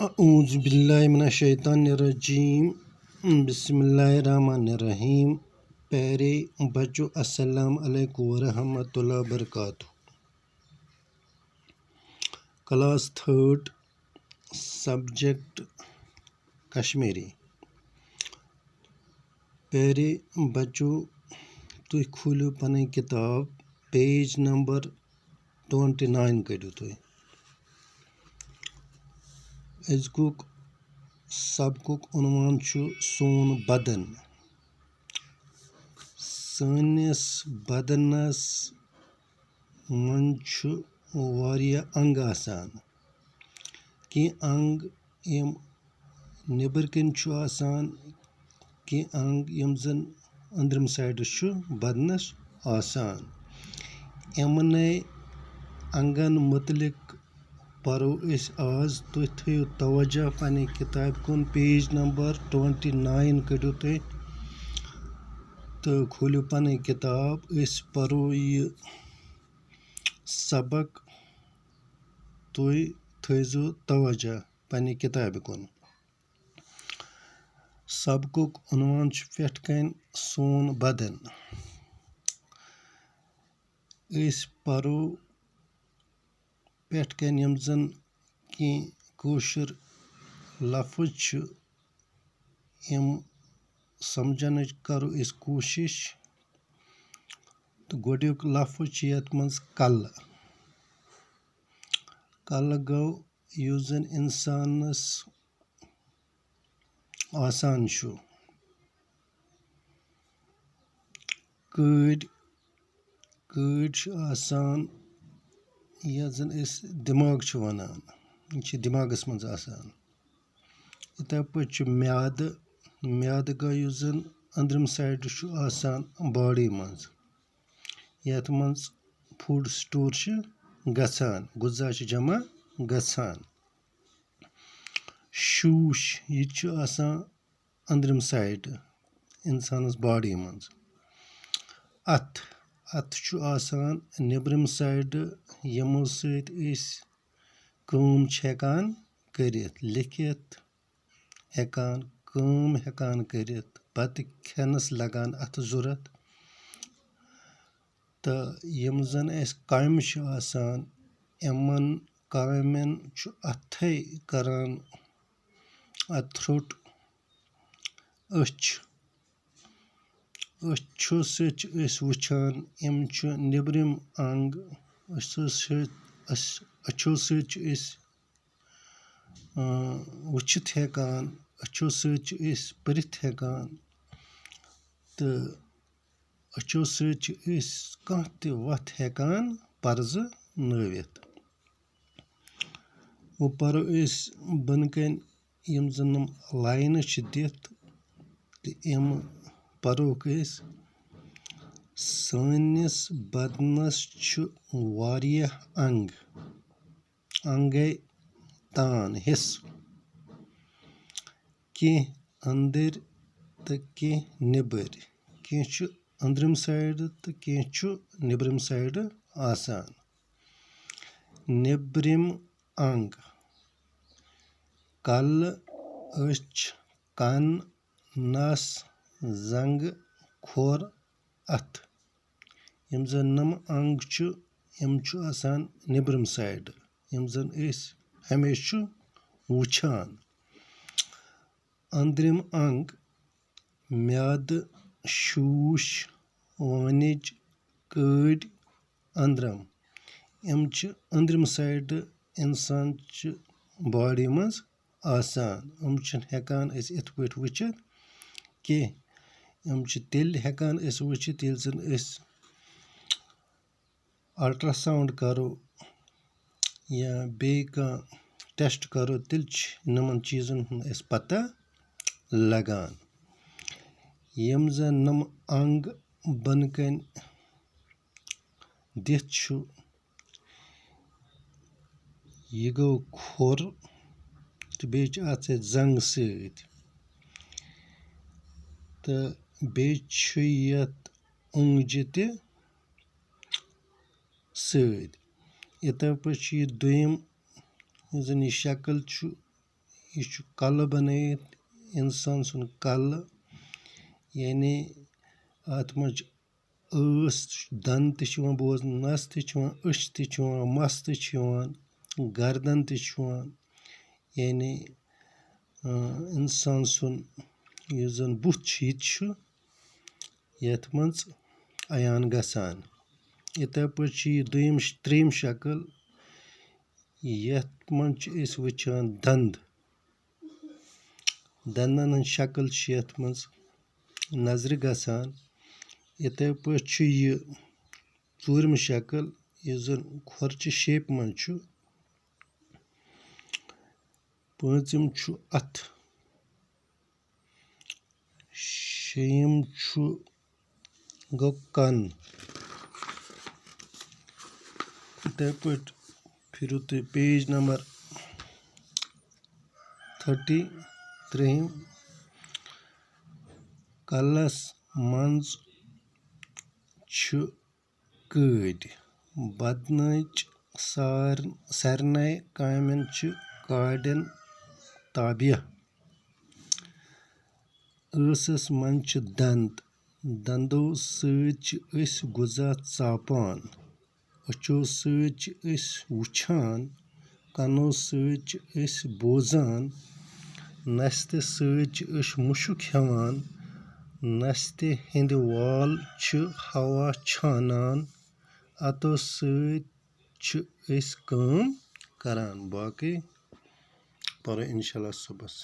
अऊज़ु बिल्लाहि मिनश्शैतानिर्रजीम बिस्मिल्लाहिर्रहमानिर्रहीम। प्यारे बच्चों, अस्सलाम अलैकुम वरहमतुल्लाहि वबरकातुहू। Class third, subject Kashmiri. प्यारे बच्चों, तुम खोलो पनी किताब, पेज नंबर 29 करो तुम। अजुक सबकुक उन्वान छु सोन बदन। सानिस बदनस मन छु वारिया अंग आसान। कि अंग यम निबर कन छु आसान, कि अंग यम जन अंदरम साइड छु बदनस आसान। यमने अंगन मुतलिक परो इस आज। तुम थो तवज्जो पनी किताब कुन, पेज नंबर 29 करो तुम तो खोलो पनी किताब। इस परो ये सबक, तुम थो तवज्जो पनी किताब कुन। सबकुक उन्वान छु पेट कन सोन बदन। इस परो पेट कन यम जन कि कोशर लफ्ज छु, यम समझनच करो इस कोशिश। तो गोडियुक लफ्ज छु यत मंज कल। कल गो युस जन इंसानस आसान छु। कड़ छु आसान, यत जन इस दिमाग छु वनान, यह छु दिमागस मंज आसान। इतै पच छु म्याद। म्याद गो युस जन अंदरम साइड छु आसान बॉडी मंज, यत मंज फूड स्टोर छु गछान, गुजा छु जमा गछान। शूश यह छु आसान अंदरम साइड इंसानस बॉडी मंज। अथ छु आसान निबरम साइड, यमो सत इस काम छु हेकान करित, लिखित हेकान, काम हेकान करित, बत खेनस लगान अथ जरूरत। तो यम जन अस काम छु आसान, यमन कामन छु अथै करान अथ्रोट अच्छो सच इस वुछान, यम छु निबरम अंग। अच्छो सच इस वुछित हेकान, अच्छो सच इस परित हेकान। तो अच्छो सच इस कह ते वत हेकान पर्ज नवित। वो परो इस बनकन यम जन लाइन छु दित, तो यम परोक इस सानिस बदनस छु वारिया अंग। अंगे तान हिस, कि अंदर तो कि निबर, कि छु अंदरम साइड तो कि छु निबरम साइड आसान। निबरम अंग कल, अछ, कन, नस, जंग, खोर, अथ। यम जन नम अंग छु, यम छु आसान निबरम साइड, यम जन इस हमेश छु वुछान। अंदरम अंग म्याद, शूश, वानिज, कड़, अंदरम, यम छु अंदरम साइड इंसान च बॉडी मंज आसान। यम छु हेकान अस इत पट वुचित कि यम छु तेल हेकान अस वुचित येल जन अस अल्ट्रासाउंड करो या बे का टेस्ट करो, तिल छु नमन चीजन हुंद अस पता लगान। यम जन नम अंग बनकन दित छु, यह गो खोर, तो बे अथ जंग सत, तो बे छु यत ओंगजि ते सत। इतै पछ यह दुयम जन यह शक्ल छु, یہِ چھُ کَلہٕ بَنٲیِتھ اِنسان سُنٛد کَلہٕ یعنی اَتھ منٛز چھِ ٲس دَنٛد تہِ چھِ یِوان بوزنہٕ نَس تہِ چھِ یِوان أچھ تہِ چھِ یِوان مَس تہِ چھِ یِوان گردَن تہِ چھُ یِوان یعنی اِنسان سُنٛد یُس زَن بُتھ چھُ یہِ تہِ چھُ یَتھ منٛز عیان گژھان یِتھَے پٲٹھۍ چھِ یہِ ترٛیٚیِم شکٕل یَتھ منٛز چھِ أسۍ وٕچھان دَنٛدَن ہٕنٛز شکٕل چھِ یَتھ منٛز نظرِ گژھان یِتھَے پٲٹھۍ چھُ یہِ ژوٗرمہِ شکٕل یُس زَن کھۄرچہِ شیپہِ منٛز چھُ پوٗنٛژِم چھُ اَتھٕ شیٚیِم چھُ گوٚو کَن یِتھَے پٲٹھۍ پھِرِو تُہۍ پیج نمبر 33 کَلَس منٛز چھِ کٲڈۍ بدنٕچ سارنٕے کامٮ۪ن چھِ کاڈٮ۪ن تابع ٲسَس منٛز چھِ دَنٛدو سۭتۍ چھِ أسۍ غذا ژاپان أچھو سۭتۍ چھِ أسۍ وٕچھان کَنو سۭتۍ چھِ أسۍ بوزان نستہِ سۭتۍ چھِ أسۍ مُشُک ہٮ۪وان نستہِ ہِنٛدِ وال چھِ ہوا چھانان اَتو سۭتۍ چھِ أسۍ کٲم کران باقٕے پَرو اِنشاء اللہ صُبحس